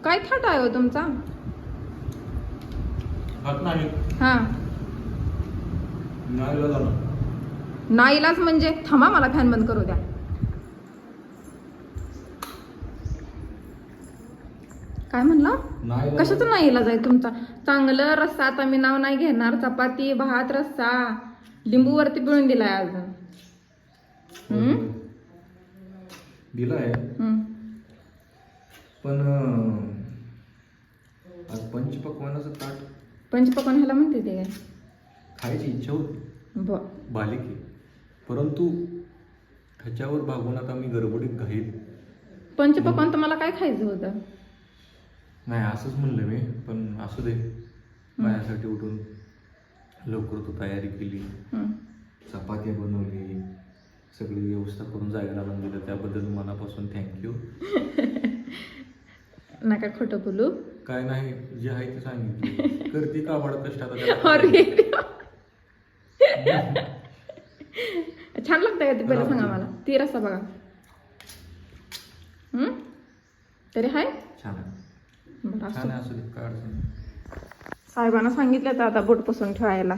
काय थाट आहे हो तुमचा? खात नाही. हा, नाईला झालं. नाईलाज म्हणजे थांबा, मला फॅन बंद करू द्या. काय म्हणला? नाईला कशाचं नाही इलाज आहे तुमचा? चांगलं रस्सा, आता मी नाव नाही घेणार, चपाती भात रस्सा लिंबू वरती पिळून दिलाय अजून. दिलाय हम्म. पण आज पंचपक्वानाचं ताट पंचपक्वान्न ह्याला म्हणते ते काय? खायची इच्छा होती बालिके, परंतु ह्याच्यावर भागून आता मी गडबडीत घाईत. पंचपक्वान्न तर मला काय खायचं होतं? नाही असंच म्हणलं मी, पण असू दे. माझ्यासाठी उठून लवकर तू तयारी केली, चपात्या बनवली, सगळी व्यवस्था करून जायला लावून दिलं, त्याबद्दल मनापासून थँक्यू. नका खोटं बोलू. काय नाही, जे आहे ते सांगितलं. करते का वाढ कष्ट आता. अरे छान लागतं का ते? पहिलं सांगा मला. ती रस्सा बघा. तरी हाय छान आहे. बरं छान आहे, असू दे, काय अडचण नाही. साहेबांना सांगितलं तर आता बोट पुसून ठेवायला.